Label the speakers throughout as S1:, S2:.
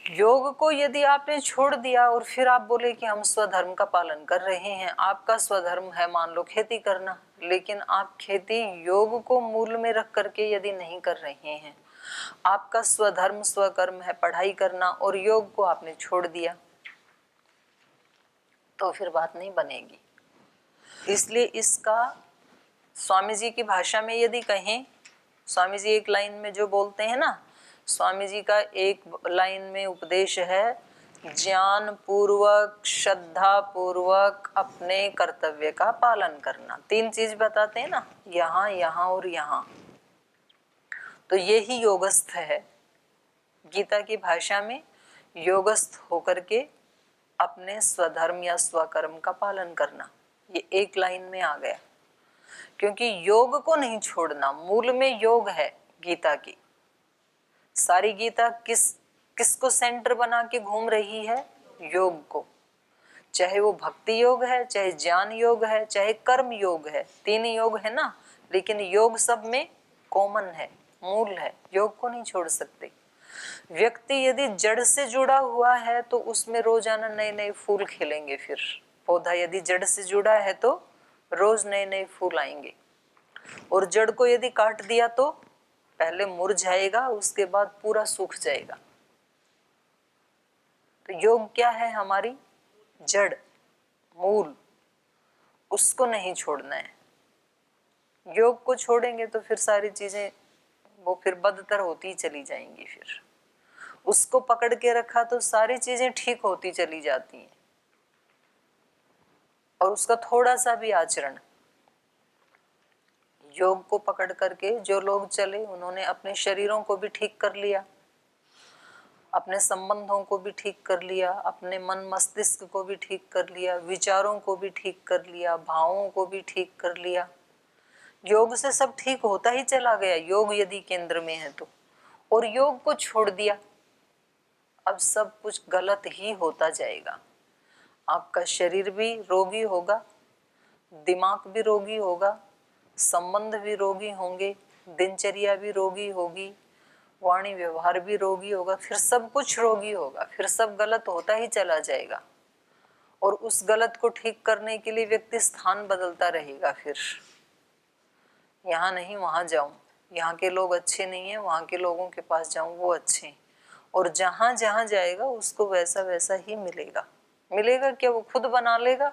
S1: योग को यदि आपने छोड़ दिया और फिर आप बोले कि हम स्वधर्म का पालन कर रहे हैं, आपका स्वधर्म है मान लो खेती करना, लेकिन आप खेती योग को मूल में रख करके यदि नहीं कर रहे हैं, आपका स्वधर्म स्वकर्म है पढ़ाई करना और योग को आपने छोड़ दिया, तो फिर बात नहीं बनेगी। इसलिए इसका स्वामी जी की भाषा में यदि कहें, स्वामी जी एक लाइन में जो बोलते हैं ना, स्वामी जी का एक लाइन में उपदेश है, ज्ञान पूर्वक श्रद्धा पूर्वक अपने कर्तव्य का पालन करना। 3 चीज बताते हैं ना, यहाँ यहाँ और यहाँ, तो यही योगस्थ है। गीता की भाषा में योगस्थ होकर के अपने स्वधर्म या स्वकर्म का पालन करना, ये एक लाइन में आ गया। क्योंकि योग को नहीं छोड़ना, मूल में योग है गीता की। सारी गीता किसको सेंटर बना के घूम रही है? योग को। चाहे वो भक्ति योग है, चाहे ज्ञान योग है, चाहे कर्म योग है, 3 योग है ना, लेकिन योग सब में कॉमन है, मूल है, योग को नहीं छोड़ सकते। व्यक्ति यदि जड़ से जुड़ा हुआ है तो उसमें रोजाना नए नए फूल खिलेंगे। फिर पौधा यदि जड़ से जुड़ा है तो रोज नए नए फूल आएंगे, और जड़ को यदि काट दिया तो पहले मुरझाएगा, उसके बाद पूरा सूख जाएगा। तो योग क्या है? हमारी जड़, मूल, उसको नहीं छोड़ना है। योग को छोड़ेंगे तो फिर सारी चीजें वो फिर बदतर होती चली जाएंगी। फिर उसको पकड़ के रखा तो सारी चीजें ठीक होती चली जाती हैं, और उसका थोड़ा सा भी आचरण, योग को पकड़ करके जो लोग चले उन्होंने अपने शरीरों को भी ठीक कर लिया, अपने संबंधों को भी ठीक कर लिया, अपने मन मस्तिष्क को भी ठीक कर लिया, विचारों को भी ठीक कर लिया, भावों को भी ठीक कर लिया। योग से सब ठीक होता ही चला गया, योग यदि केंद्र में है तो। और योग को छोड़ दिया, अब सब कुछ गलत ही होता जाएगा। आपका शरीर भी रोगी होगा, दिमाग भी रोगी होगा, संबंध भी रोगी होंगे, दिनचर्या भी रोगी होगी, वाणी व्यवहार भी रोगी होगा, फिर सब कुछ रोगी होगा, फिर सब गलत होता ही चला जाएगा। और उस गलत को ठीक करने के लिए व्यक्ति स्थान बदलता रहेगा। फिर यहाँ नहीं वहाँ जाऊं, यहाँ के लोग अच्छे नहीं हैं, वहाँ के लोगों के पास जाऊं, वो अच्छे हैं। और जहाँ जहाँ जाएगा उसको वैसा वैसा ही मिलेगा। मिलेगा क्या? वो खुद बना लेगा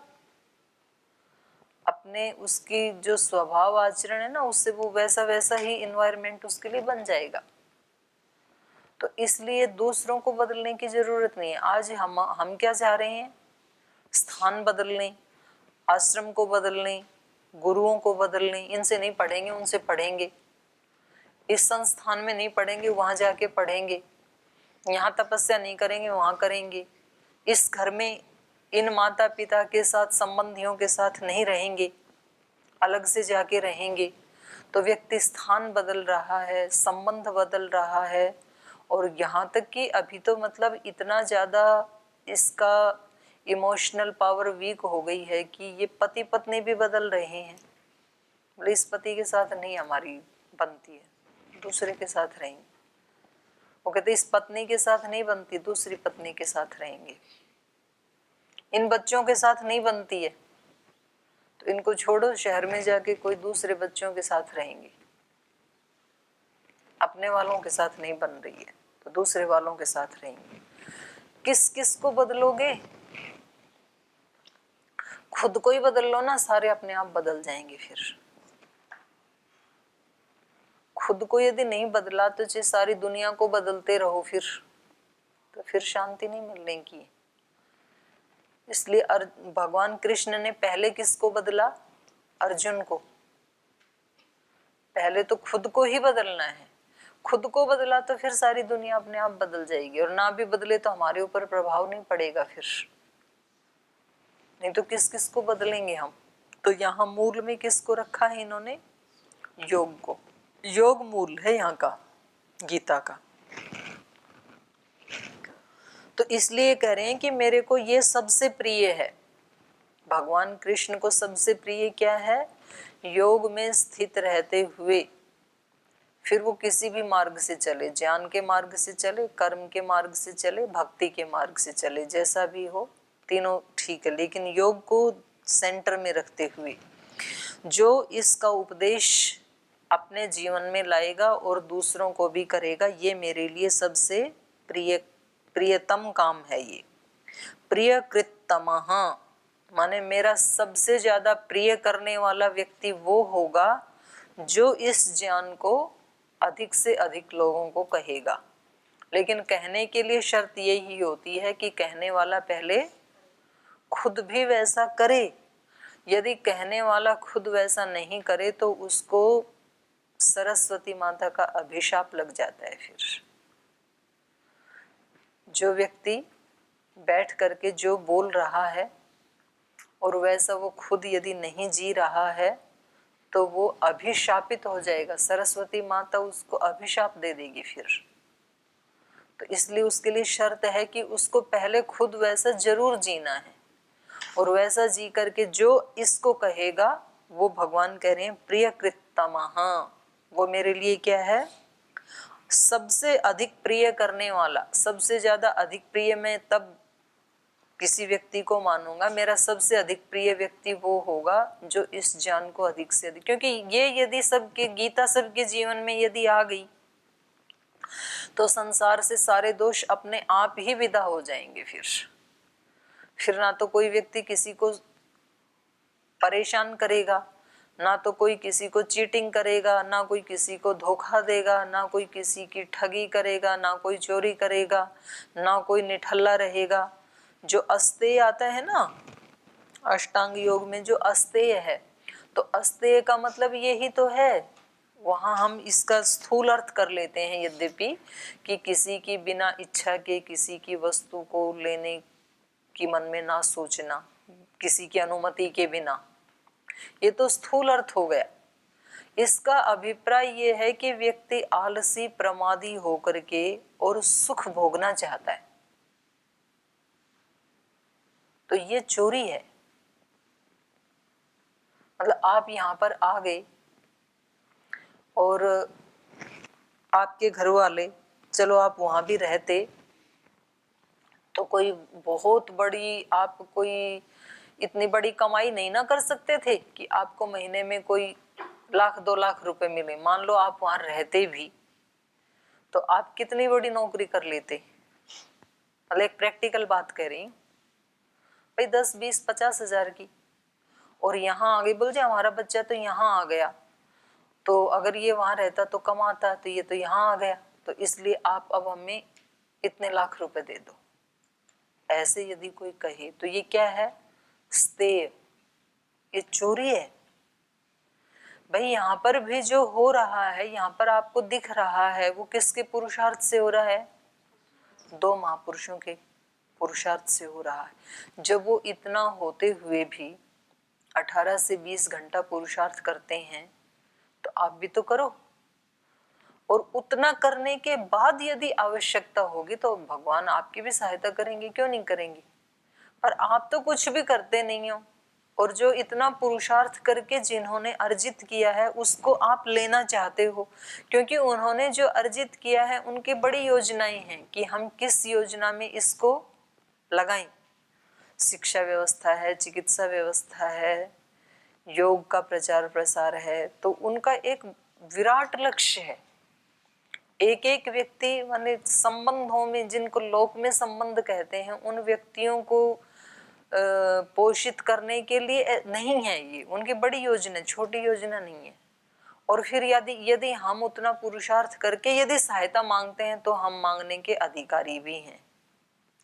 S1: अपने, उसकी जो स्वभाव आचरण है ना, उससे वो वैसा वैसा ही इन्वायरमेंट उसके लिए बन जाएगा। तो इसलिए दूसरों को बदलने की जरूरत नहीं है। आज हम क्या चाह रहे हैं? स्थान बदल लें, आश्रम को बदल लें, गुरुओं को बदल लें। इनसे नहीं पढ़ेंगे, उनसे पढ़ेंगे। इस संस्थान में नहीं पढ़ेंगे, वहां जाके पढ़ेंगे। यहाँ तपस्या नहीं करेंगे, वहां करेंगे। इस घर में इन माता पिता के साथ, संबंधियों के साथ नहीं रहेंगे, अलग से जाके रहेंगे। तो व्यक्ति स्थान बदल रहा है, संबंध बदल रहा है। और यहाँ तक कि अभी तो मतलब इतना ज़्यादा इसका इमोशनल पावर वीक हो गई है कि ये पति पत्नी भी बदल रहे हैं। बोले इस पति के साथ नहीं हमारी बनती है, दूसरे के साथ रहेंगे। वो कहते इस पत्नी के साथ नहीं बनती, दूसरी पत्नी के साथ रहेंगे। इन बच्चों के साथ नहीं बनती है तो इनको छोड़ो, शहर में जाके कोई दूसरे बच्चों के साथ रहेंगे। अपने वालों के साथ नहीं बन रही है तो दूसरे वालों के साथ रहेंगे। किस किस को बदलोगे? खुद को ही बदल लो ना, सारे अपने आप बदल जाएंगे। फिर खुद को यदि नहीं बदला तो चाहे सारी दुनिया को बदलते रहो, फिर शांति नहीं मिलने की। इसलिए भगवान कृष्ण ने पहले किसको बदला? अर्जुन को। पहले तो खुद को ही बदलना है। खुद को बदला तो फिर सारी दुनिया अपने आप बदल जाएगी, और ना भी बदले तो हमारे ऊपर प्रभाव नहीं पड़ेगा। फिर नहीं तो किस किस को बदलेंगे हम? तो यहाँ मूल में किसको रखा है इन्होंने? योग को। योग मूल है यहाँ का, गीता का। तो इसलिए कह रहे हैं कि मेरे को ये सबसे प्रिय है। भगवान कृष्ण को सबसे प्रिय क्या है? योग में स्थित रहते हुए फिर वो किसी भी मार्ग से चले, ज्ञान के मार्ग से चले, कर्म के मार्ग से चले, भक्ति के मार्ग से चले, जैसा भी हो तीनों ठीक है। लेकिन योग को सेंटर में रखते हुए जो इसका उपदेश अपने जीवन में लाएगा और दूसरों को भी करेगा, ये मेरे लिए सबसे प्रियतम काम है। ये प्रियकृतमः माने मेरा सबसे ज्यादा प्रिय करने वाला व्यक्ति वो होगा जो इस ज्ञान को अधिक से अधिक लोगों को कहेगा। लेकिन कहने के लिए शर्त यही होती है कि कहने वाला पहले खुद भी वैसा करे। यदि कहने वाला खुद वैसा नहीं करे तो उसको सरस्वती माता का अभिशाप लग जाता है। फिर जो व्यक्ति बैठ करके जो बोल रहा है और वैसा वो खुद यदि नहीं जी रहा है तो वो अभिशापित हो जाएगा, सरस्वती माता उसको अभिशाप दे देगी फिर। तो इसलिए उसके लिए शर्त है कि उसको पहले खुद वैसा जरूर जीना है, और वैसा जी करके जो इसको कहेगा वो भगवान कह रहे हैं प्रियकृतमः, वो मेरे लिए क्या है, सबसे अधिक प्रिय करने वाला। सबसे ज्यादा अधिक प्रिय मैं तब किसी व्यक्ति को मानूंगा, मेरा सबसे अधिक प्रिय व्यक्ति वो होगा जो इस ज्ञान को अधिक से अधिक, क्योंकि ये यदि सबके गीता सबके जीवन में यदि आ गई तो संसार से सारे दोष अपने आप ही विदा हो जाएंगे। फिर ना तो कोई व्यक्ति किसी को परेशान करेगा, ना तो कोई किसी को चीटिंग करेगा, ना कोई किसी को धोखा देगा, ना कोई किसी की ठगी करेगा, ना कोई चोरी करेगा, ना कोई निठल्ला रहेगा। जो अस्तेय आता है ना अष्टांग योग में, जो अस्तेय है, तो अस्तेय का मतलब यही तो है। वहाँ हम इसका स्थूल अर्थ कर लेते हैं यद्यपि कि किसी की बिना इच्छा के किसी की वस्तु को लेने की मन में ना सोचना, किसी की अनुमति के बिना, ये तो स्थूल अर्थ हो गया। इसका अभिप्राय ये है कि व्यक्ति आलसी प्रमादी होकर के और सुख भोगना चाहता है, तो ये चोरी है। मतलब आप यहाँ पर आ गए और आपके घर वाले, चलो आप वहां भी रहते तो कोई बहुत बड़ी, आप कोई इतनी बड़ी कमाई नहीं ना कर सकते थे कि आपको महीने में कोई 1-2 लाख रुपए मिले। मान लो आप वहां रहते भी तो आप कितनी बड़ी नौकरी कर लेते। मतलब एक प्रैक्टिकल बात कह रही भाई, 10-20-50 हजार की, और यहाँ आगे बोल जाए हमारा बच्चा तो यहाँ आ गया, तो अगर ये वहां रहता तो कमाता, तो ये तो यहाँ आ गया, तो इसलिए आप अब हमें इतने लाख रुपए दे दो। ऐसे यदि कोई कहे तो ये क्या है, स्तेय, ये चोरी है। भाई यहाँ पर भी जो हो रहा है, यहाँ पर आपको दिख रहा है, वो किसके पुरुषार्थ से हो रहा है, 2 महापुरुषों के पुरुषार्थ से हो रहा है। जब वो इतना होते हुए भी 18 से 20 घंटा पुरुषार्थ करते हैं तो आप भी तो करो, और उतना करने के बाद यदि आवश्यकता होगी तो भगवान आपकी भी सहायता करेंगे, क्यों नहीं करेंगे। पर आप तो कुछ भी करते नहीं हो, और जो इतना पुरुषार्थ करके जिन्होंने अर्जित किया है उसको आप लेना चाहते हो, क्योंकि उन्होंने जो अर्जित किया है उनकी बड़ी योजनाएं हैं कि हम किस योजना में इसको लगाएं। शिक्षा व्यवस्था है, चिकित्सा व्यवस्था है, योग का प्रचार प्रसार है, तो उनका एक विराट लक्ष्य है। एक एक व्यक्ति माने संबंधों में, जिनको लोक में संबंध कहते हैं, उन व्यक्तियों को पोषित करने के लिए नहीं है ये उनकी बड़ी योजना, छोटी योजना नहीं है। और फिर यदि हम उतना पुरुषार्थ करके यदि सहायता मांगते हैं तो हम मांगने के अधिकारी भी हैं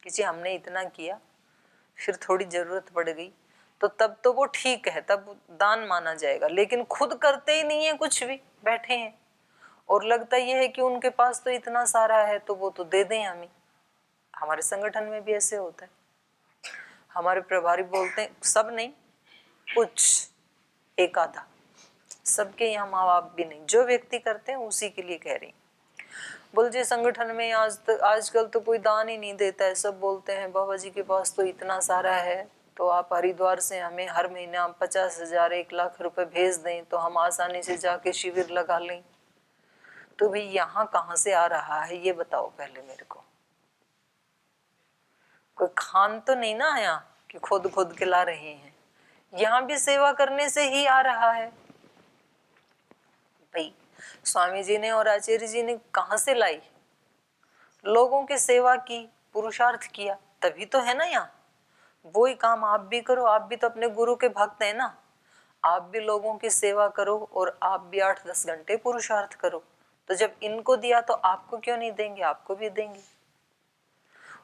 S1: कि जी हमने इतना किया, फिर थोड़ी जरूरत पड़ गई तो तब तो वो ठीक है, तब दान माना जाएगा। लेकिन खुद करते ही नहीं है, कुछ भी बैठे हैं और लगता ये है कि उनके पास तो इतना सारा है तो वो तो दे दें हमें। हमारे संगठन में भी ऐसे होता है, हमारे प्रभारी बोलते हैं, सब नहीं, कुछ एक आधा, सबके यहाँ माँ बाप भी नहीं, जो व्यक्ति करते हैं उसी के लिए कह रही। बोल जी संगठन में आजकल तो कोई दान ही नहीं देता है, सब बोलते हैं बाबा जी के पास तो इतना सारा है, तो आप हरिद्वार से हमें हर महीना 50,000 1 लाख रुपए भेज दें तो हम आसानी से जाके शिविर लगा लें। तो भाई यहाँ कहाँ से आ रहा है ये बताओ पहले मेरे को। कोई खान तो नहीं ना आया कि खुद खुद के ला रहे हैं, यहाँ भी सेवा करने से ही आ रहा है। भाई स्वामी जी ने और आचार्य जी ने कहाँ से लाई? लोगों की सेवा की, पुरुषार्थ किया, तभी तो है ना यहाँ। वही काम आप भी करो, आप भी तो अपने गुरु के भक्त हैं ना। आप भी लोगों की सेवा करो और आप भी 8-10 घंटे पुरुषार्थ करो। तो जब इनको दिया तो आपको क्यों नहीं देंगे? आपको भी देंगे।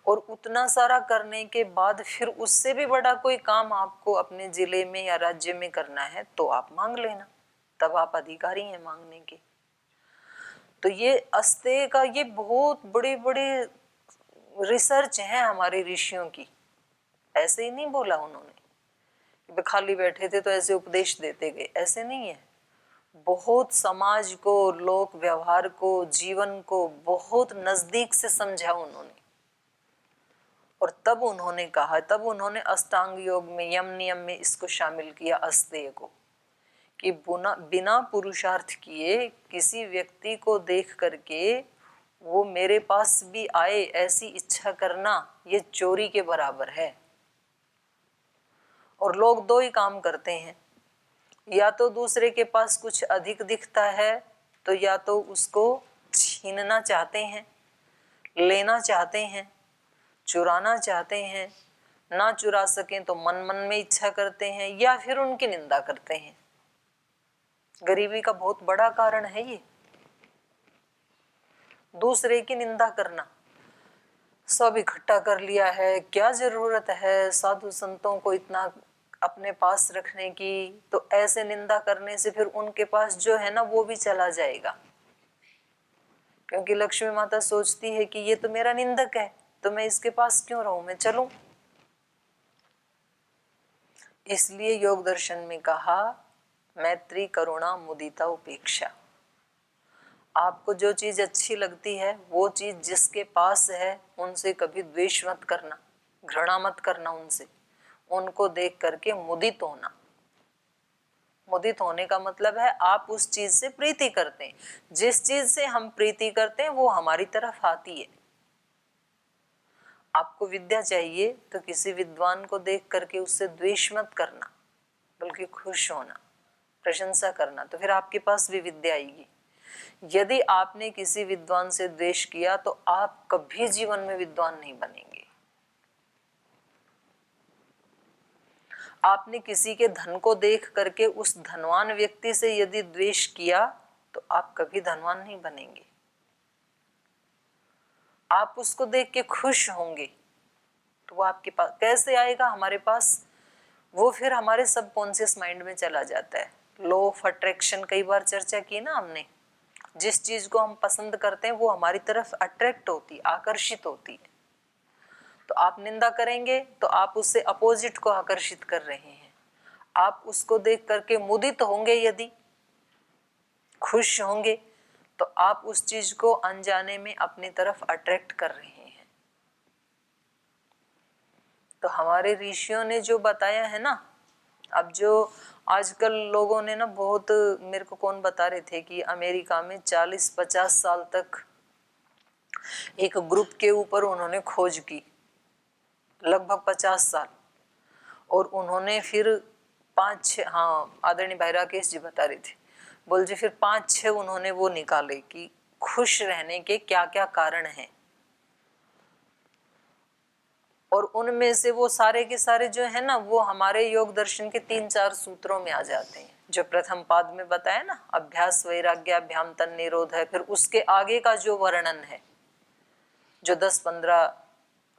S1: और उतना सारा करने के बाद फिर उससे भी बड़ा कोई काम आपको अपने जिले में या राज्य में करना है तो आप मांग लेना, तब आप अधिकारी हैं मांगने के। तो ये अस्तेय का ये बहुत बड़ी बड़ी रिसर्च है हमारे ऋषियों की। ऐसे ही नहीं बोला उन्होंने कि खाली बैठे थे तो ऐसे उपदेश देते गए, ऐसे नहीं है। बहुत समाज को, लोक व्यवहार को, जीवन को बहुत नजदीक से समझा उन्होंने। और तब उन्होंने कहा, तब उन्होंने अष्टांग योग में, यम नियम में इसको शामिल किया अस्तेय को, कि बिना पुरुषार्थ किए किसी व्यक्ति को देख करके वो मेरे पास भी आए ऐसी इच्छा करना ये चोरी के बराबर है। और लोग दो ही काम करते हैं, या तो दूसरे के पास कुछ अधिक दिखता है तो या तो उसको छीनना चाहते हैं, लेना चाहते हैं, चुराना चाहते हैं, ना चुरा सकें तो मन मन में इच्छा करते हैं, या फिर उनकी निंदा करते हैं। गरीबी का बहुत बड़ा कारण है ये, दूसरे की निंदा करना। सब इकट्ठा कर लिया है, क्या जरूरत है साधु संतों को इतना अपने पास रखने की? तो ऐसे निंदा करने से फिर उनके पास जो है ना वो भी चला जाएगा, क्योंकि लक्ष्मी माता सोचती है कि ये तो मेरा निंदक है तो मैं इसके पास क्यों रहूं, मैं चलूं। इसलिए योग दर्शन में कहा मैत्री करुणा मुदिता उपेक्षा। आपको जो चीज अच्छी लगती है वो चीज जिसके पास है उनसे कभी द्वेष मत करना, घृणा मत करना उनसे, उनको देख करके मुदित होना। मुदित होने का मतलब है आप उस चीज से प्रीति करते हैं, जिस चीज से हम प्रीति करते हैं वो हमारी तरफ आती है। आपको विद्या चाहिए तो किसी विद्वान को देख करके उससे द्वेष मत करना, बल्कि खुश होना, प्रशंसा करना, तो फिर आपके पास भी विद्या आएगी। यदि आपने किसी विद्वान से द्वेष किया तो आप कभी जीवन में विद्वान नहीं बनेंगे। आपने किसी के धन को देख करके उस धनवान व्यक्ति से यदि द्वेष किया तो आप कभी धनवान नहीं बनेंगे। आप उसको देख के खुश होंगे तो वो आपके पास कैसे आएगा? हमारे पास वो फिर हमारे सबकॉन्शियस माइंड में चला जाता है। लॉ ऑफ अट्रैक्शन कई बार चर्चा की ना हमने। जिस चीज को हम पसंद करते हैं वो हमारी तरफ अट्रैक्ट होती, आकर्षित होती है। तो आप निंदा करेंगे तो आप उससे अपोजिट को आकर्षित कर रहे हैं। आप उसको देख करके मुदित होंगे, यदि खुश होंगे, तो आप उस चीज को अनजाने में अपनी तरफ अट्रैक्ट कर रहे हैं। तो हमारे ऋषियों ने जो बताया है ना, अब जो आजकल लोगों ने ना बहुत, मेरे को कौन बता रहे थे कि अमेरिका में 40-50 साल तक एक ग्रुप के ऊपर उन्होंने खोज की, लगभग 50 साल। और उन्होंने फिर 5-6, हाँ आदरणीय भाई राकेश जी बता रहे थे, बोल जी फिर 5-6 उन्होंने वो निकाले कि खुश रहने के क्या क्या कारण हैं। और उनमें से वो सारे के सारे जो है ना वो हमारे योग दर्शन के 3-4 सूत्रों में आ जाते हैं। जो प्रथम पाद में बताया ना, अभ्यास वैराग्याभ्याम तन निरोध है, फिर उसके आगे का जो वर्णन है, जो 10-15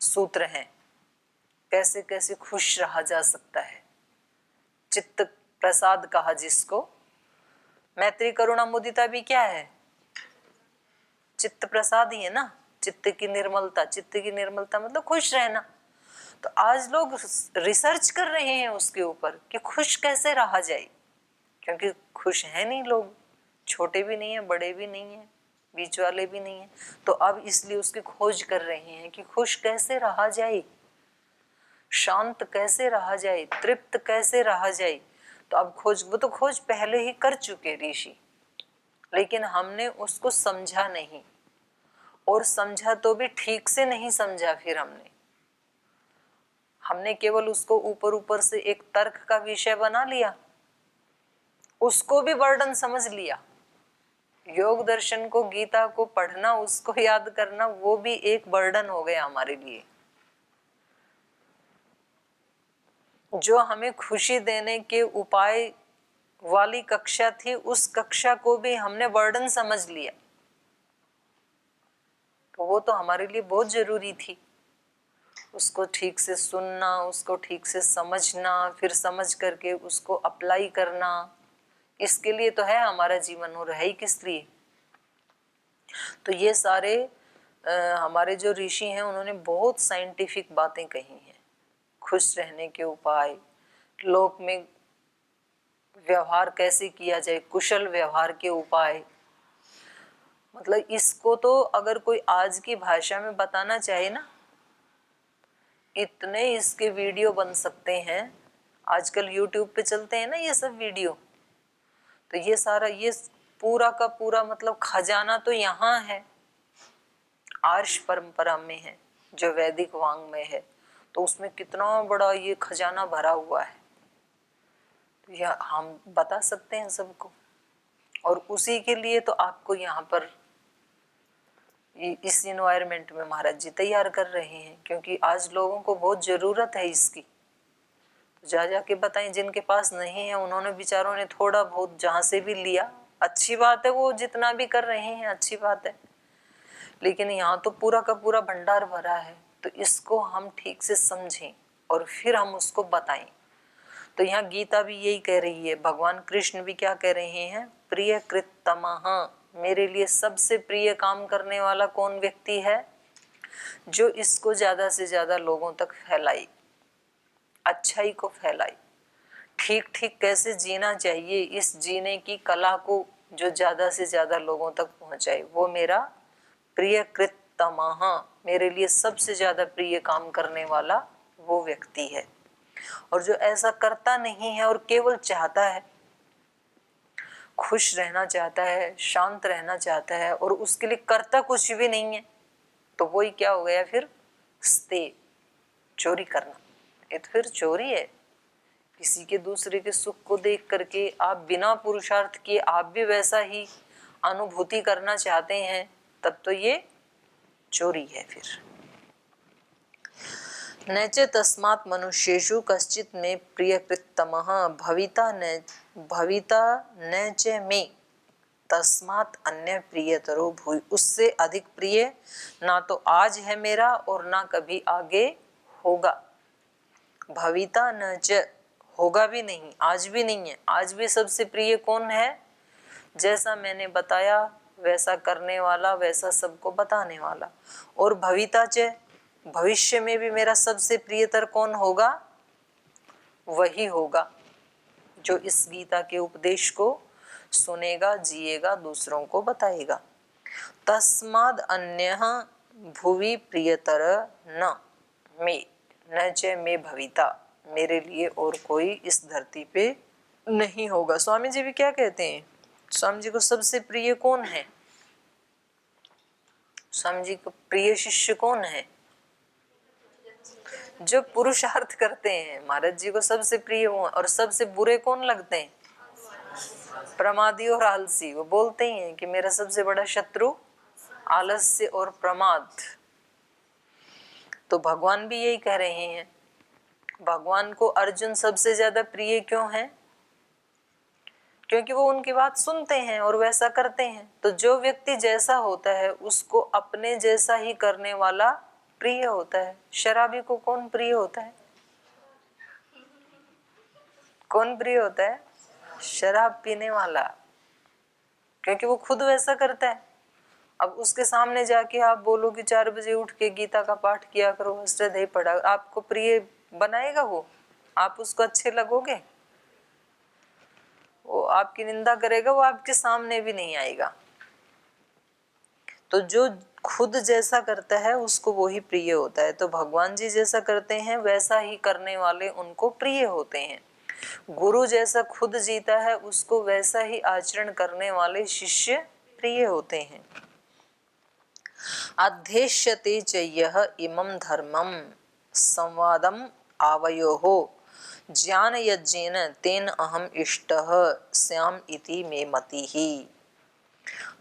S1: सूत्र हैं, कैसे कैसे खुश रहा जा सकता है। चित्त प्रसाद कहा जिसको, मैत्री करुणा मुदिता भी क्या है? चित्त प्रसाद ही है ना, चित्त की निर्मलता। चित्त की निर्मलता मतलब खुश रहना। तो आज लोग रिसर्च कर रहे हैं उसके ऊपर कि खुश कैसे रहा जाए, क्योंकि खुश है नहीं लोग, छोटे भी नहीं है, बड़े भी नहीं है, बीच वाले भी नहीं है। तो अब इसलिए उसकी खोज कर रहे हैं कि खुश कैसे रहा जाए, शांत कैसे रहा जाए, तृप्त कैसे रहा जाए। तो अब खोज, वो तो खोज पहले ही कर चुके ऋषि। लेकिन हमने उसको समझा नहीं, और समझा तो भी ठीक से नहीं समझा। फिर हमने केवल उसको ऊपर ऊपर से एक तर्क का विषय बना लिया, उसको भी बर्डन समझ लिया। योग दर्शन को, गीता को पढ़ना, उसको याद करना, वो भी एक बर्डन हो गया हमारे लिए। जो हमें खुशी देने के उपाय वाली कक्षा थी, उस कक्षा को भी हमने बर्डन समझ लिया। तो वो तो हमारे लिए बहुत जरूरी थी, उसको ठीक से सुनना, उसको ठीक से समझना, फिर समझ करके उसको अप्लाई करना। इसके लिए तो है हमारा जीवन, और है ही किस लिए। तो ये सारे हमारे जो ऋषि हैं, उन्होंने बहुत साइंटिफिक बातें कही हैं। खुश रहने के उपाय, लोक में व्यवहार कैसे किया जाए, कुशल व्यवहार के उपाय। मतलब इसको तो अगर कोई आज की भाषा में बताना चाहे ना, इतने इसके वीडियो बन सकते हैं। आजकल यूट्यूब पे चलते हैं ना ये सब वीडियो, तो ये सारा, ये पूरा का पूरा मतलब खजाना तो यहाँ है, आर्ष परंपरा में है, जो वैदिक वांग में है। तो उसमें कितना बड़ा ये खजाना भरा हुआ है, तो यह हम बता सकते हैं सबको। और उसी के लिए तो आपको यहाँ पर इस इन्वायरमेंट में महाराज जी तैयार कर रहे हैं, क्योंकि आज लोगों को बहुत जरूरत है इसकी। तो जा जाके बताएं, जिनके पास नहीं है उन्होंने बेचारों ने थोड़ा बहुत जहाँ से भी लिया, अच्छी बात है, वो जितना भी कर रहे हैं अच्छी बात है, लेकिन यहाँ तो पूरा का पूरा भंडार भरा है। तो इसको हम ठीक से समझें और फिर हम उसको बताएं। तो यहाँ गीता भी यही कह रही है, भगवान कृष्ण भी क्या कह रहे हैं, प्रिय कृतमः, मेरे लिए सबसे प्रिय काम करने वाला कौन व्यक्ति है, जो इसको ज्यादा से ज्यादा लोगों तक फैलाई, अच्छाई को फैलाई, ठीक ठीक कैसे जीना चाहिए, इस जीने की कला को जो ज्यादा से ज्यादा लोगों तक पहुंचाए, वो मेरा प्रिय कृतमः, मेरे लिए सबसे ज्यादा प्रिय काम करने वाला वो व्यक्ति है। और जो ऐसा करता नहीं है और केवल चाहता है, खुश रहना चाहता है, शांत रहना चाहता है, और उसके लिए करता कुछ भी नहीं है, तो वही क्या हो गया फिर, स्ते, चोरी करना। ये तो फिर चोरी है। किसी के दूसरे के सुख को देख करके आप बिना पुरुषार्थ किए आप भी वैसा ही अनुभूति करना चाहते हैं, तब तो ये चोरी है फिर। नैचे तस्मात् मनुष्येषु कश्चित् मे प्रियकृत्तमः भविता नैच मे तस्मात् अन्य प्रियतरो भूय। उससे अधिक प्रिय ना तो आज है मेरा और ना कभी आगे होगा। भविता नच, होगा भी नहीं, आज भी नहीं है। आज भी सबसे प्रिय कौन है, जैसा मैंने बताया वैसा करने वाला, वैसा सबको बताने वाला। और भविता च, भविष्य में भी मेरा सबसे प्रियतर कौन होगा, वही होगा जो इस गीता के उपदेश को सुनेगा, जिएगा, दूसरों को बताएगा। तस्माद् अन्यः भुवि प्रियतर न मे न च मे भविता, मेरे लिए और कोई इस धरती पे नहीं होगा। स्वामी जी भी क्या कहते हैं, स्वामी जी को सबसे प्रिय कौन है, स्वामी जी को प्रिय शिष्य कौन है, जो पुरुषार्थ करते हैं। महाराज जी को सबसे प्रिय हो, और सबसे बुरे कौन लगते हैं, प्रमादी और आलसी। वो बोलते ही हैं कि मेरा सबसे बड़ा शत्रु आलस्य और प्रमाद। तो भगवान भी यही कह रहे हैं। भगवान को अर्जुन सबसे ज्यादा प्रिय क्यों है, क्योंकि वो उनकी बात सुनते हैं और वैसा करते हैं। तो जो व्यक्ति जैसा होता है उसको अपने जैसा ही करने वाला प्रिय होता है। शराबी को कौन प्रिय होता है, कौन प्रिय होता है, शराब पीने वाला, क्योंकि वो खुद वैसा करता है। अब उसके सामने जाके आप बोलो कि 4 बजे उठ के गीता का पाठ किया करो, अष्टाध्यायी पढ़ा, आपको प्रिय बनाएगा वो, आप उसको अच्छे लगोगे, वो आपकी निंदा करेगा, वो आपके सामने भी नहीं आएगा। तो जो खुद जैसा करता है उसको वो ही प्रिय होता है। तो भगवान जी जैसा करते हैं वैसा ही करने वाले उनको प्रिय होते हैं। गुरु जैसा खुद जीता है उसको वैसा ही आचरण करने वाले शिष्य प्रिय होते हैं। अध्येष्यते च यः इमं धर्मं संवादम आवयोः ज्ञान यज्ञेन तेन अहम इष्टः स्याम इति मे मतिः।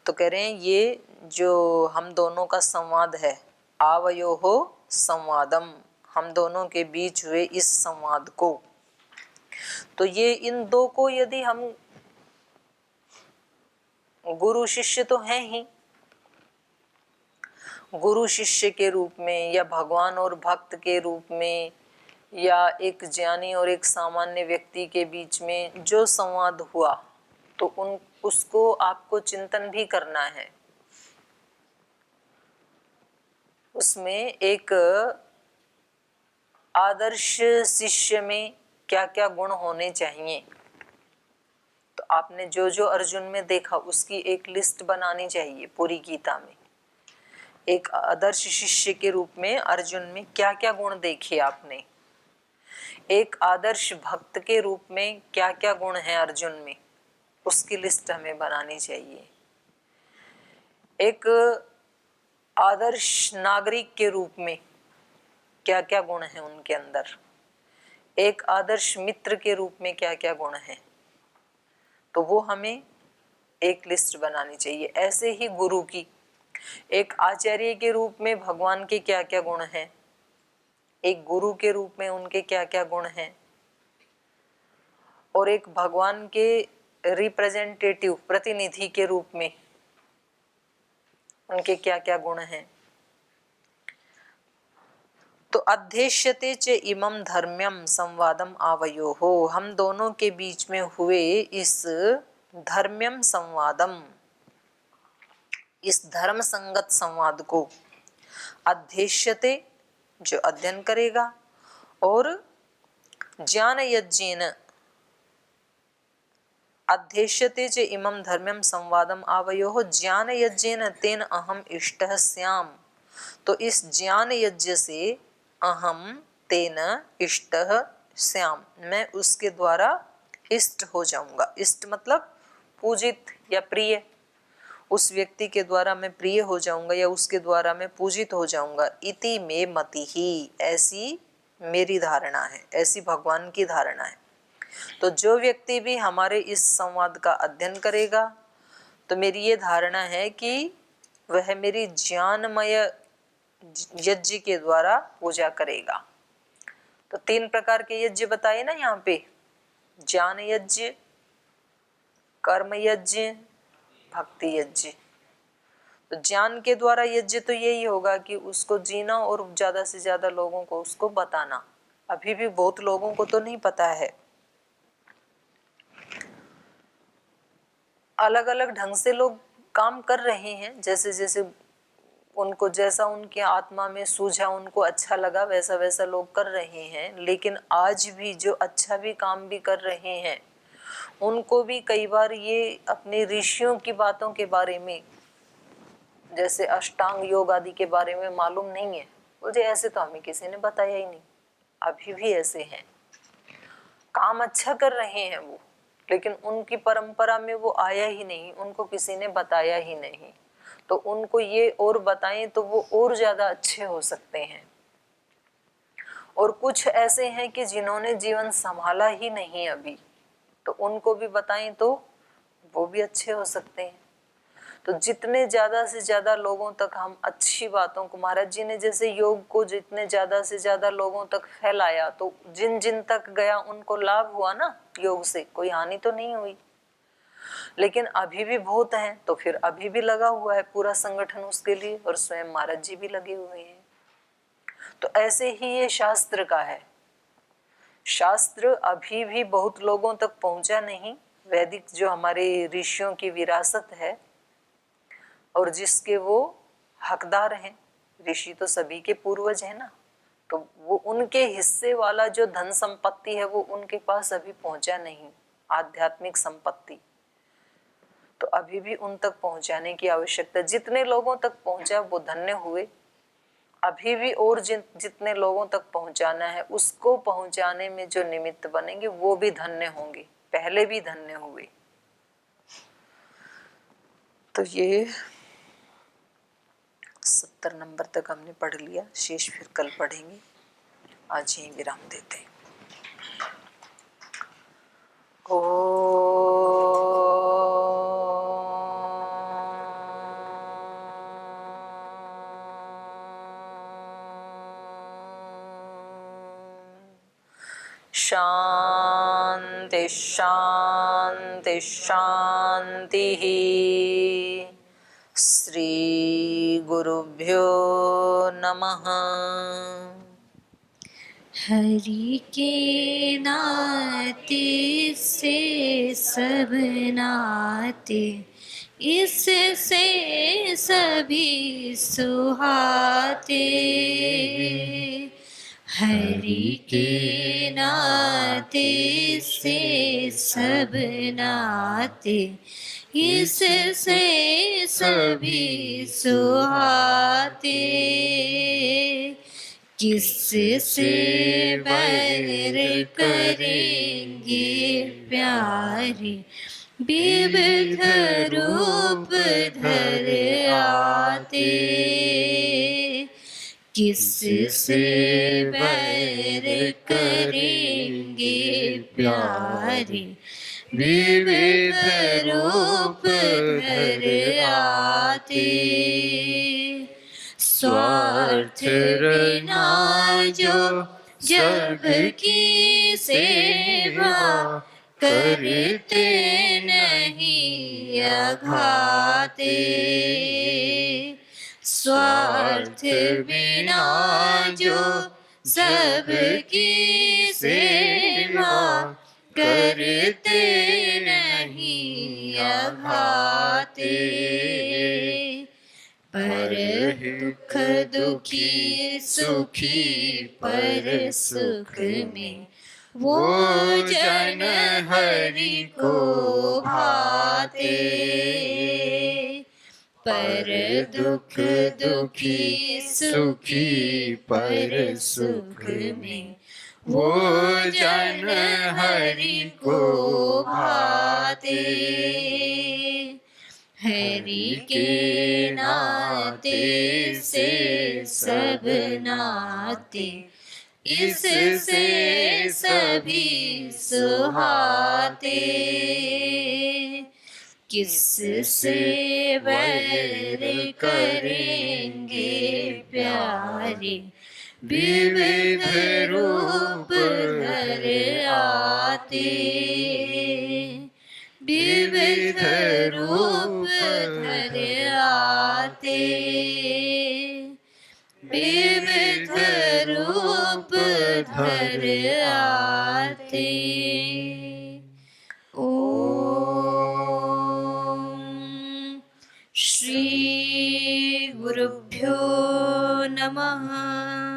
S1: तो कह रहे हैं ये जो हम दोनों का संवाद है, आवयोः संवादम, हम दोनों के बीच हुए इस संवाद को, तो ये इन दो को यदि हम, गुरु शिष्य तो हैं ही, गुरु शिष्य के रूप में या भगवान और भक्त के रूप में या एक ज्ञानी और एक सामान्य व्यक्ति के बीच में जो संवाद हुआ, तो उसको आपको चिंतन भी करना है। उसमें एक आदर्श शिष्य में क्या क्या गुण होने चाहिए, तो आपने जो जो अर्जुन में देखा उसकी एक लिस्ट बनानी चाहिए पूरी गीता में। एक आदर्श शिष्य के रूप में अर्जुन में क्या क्या गुण देखे आपने, एक आदर्श भक्त के रूप में क्या क्या गुण हैं अर्जुन में, उसकी लिस्ट हमें बनानी चाहिए। एक आदर्श नागरिक के रूप में क्या क्या गुण हैं उनके अंदर, एक आदर्श मित्र के रूप में क्या क्या गुण हैं, तो वो हमें एक लिस्ट बनानी चाहिए। ऐसे ही गुरु की, एक आचार्य के रूप में भगवान के क्या क्या गुण हैं, एक गुरु के रूप में उनके क्या क्या गुण हैं, और एक भगवान के रिप्रेजेंटेटिव प्रतिनिधि के रूप में उनके क्या क्या गुण हैं। तो अध्येष्यते च इमं धर्म्यम संवादम आवयोः, हम दोनों के बीच में हुए इस धर्म्यम संवादम, इस धर्म संगत संवाद को, अध्येष्यते जो अध्ययन करेगा, और ज्ञान यज्ञेन, अध्येष्यते च इमं धर्म्यम संवादम आवयोः ज्ञान यज्ञेन तेन अहम इष्टः स्याम, तो इस ज्ञान यज्ञ से अहम तेन इष्टः स्याम, मैं उसके द्वारा इष्ट हो जाऊंगा। इष्ट मतलब पूजित या प्रिय, उस व्यक्ति के द्वारा मैं प्रिय हो जाऊंगा या उसके द्वारा मैं पूजित हो जाऊंगा। इति मे मति ही, ऐसी मेरी धारणा है, ऐसी भगवान की धारणा है। तो जो व्यक्ति भी हमारे इस संवाद का अध्ययन करेगा, तो मेरी ये धारणा है कि वह मेरी ज्ञानमय यज्ञ के द्वारा पूजा करेगा। तो 3 प्रकार के यज्ञ बताए ना यहाँ पे, ज्ञान यज्ञ, कर्म यज्ञ, भक्ति यज्ञ। तो ज्ञान के द्वारा यज्ञ तो यही होगा कि उसको जीना और ज्यादा से ज्यादा लोगों को उसको बताना। अभी भी बहुत लोगों को तो नहीं पता है, अलग अलग ढंग से लोग काम कर रहे हैं, जैसे जैसे उनको, जैसा उनके आत्मा में सूझा, उनको अच्छा लगा, वैसा वैसा लोग कर रहे हैं। लेकिन आज भी जो अच्छा भी काम भी कर रहे हैं, उनको भी कई बार ये अपने ऋषियों की बातों के बारे में, जैसे अष्टांग योग आदि के बारे में मालूम नहीं है। मुझे ऐसे तो हमें किसी ने बताया ही नहीं। अभी भी ऐसे हैं, काम अच्छा कर रहे हैं वो, लेकिन उनकी परंपरा में वो आया ही नहीं, उनको किसी ने बताया ही नहीं। तो उनको ये और बताएं तो वो और ज्यादा अच्छे हो सकते हैं। और कुछ ऐसे हैं कि जिन्होंने जीवन संभाला ही नहीं अभी, तो उनको भी बताएं तो वो भी अच्छे हो सकते हैं। तो जितने ज्यादा से ज्यादा लोगों तक हम अच्छी बातों को, महाराज जी ने जैसे योग को जितने ज्यादा से ज्यादा लोगों तक फैलाया, तो जिन जिन तक गया उनको लाभ हुआ ना, योग से कोई हानि तो नहीं हुई। लेकिन अभी भी बहुत हैं, तो फिर अभी भी लगा हुआ है पूरा संगठन उसके लिए, और स्वयं महाराज जी भी लगे हुए हैं। तो ऐसे ही ये शास्त्र का है, शास्त्र अभी भी बहुत लोगों तक पहुंचा नहीं। वैदिक जो हमारे ऋषियों की विरासत है और जिसके वो हकदार हैं, ऋषि तो सभी के पूर्वज हैं ना, तो वो उनके हिस्से वाला जो धन संपत्ति है वो उनके पास अभी पहुंचा नहीं, आध्यात्मिक संपत्ति। तो अभी भी उन तक पहुंचाने की आवश्यकता, जितने लोगों तक पहुंचा वो धन्य हुए। अभी भी और जितने लोगों तक पहुंचाना है उसको पहुंचाने में जो निमित्त बनेंगे वो भी धन्य होंगे, पहले भी धन्य हुए। तो ये 70 नंबर तक हमने पढ़ लिया, शेष फिर कल पढ़ेंगे। आज यहीं विराम देते हैं। शांति शांति शांति। श्री गुरुभ्यो नमः।
S2: हरि के नाते से सब नाते, इससे सभी सुहाते। हरि के नाते से सब नाते, इससे सभी सुहाते। किससे बैर करेंगे प्यारे, विविध रूप धर आते। किससे बैर करेंगे प्यारे, विविध रूप धर आते। स्वार्थ बिना जो जग की सेवा, करते नहीं अघाते। स्वार्थ बिना जो सबकी सेवा, करते नहीं अघाते। पर दुख दुखी सुखी पर सुख में, वो जन हरि को भाते। पर दुख दुखी सुखी पर सुख में, वो जन हरि को भाते। हरि के नाते से सब नाते, इससे सभी सुहाते। किससे बैर करेंगे प्यारे, विविध रूप धर आते। विविध रूप धर आते। विविध रूप धर आते। ओम श्री गुरुभ्यो नमः।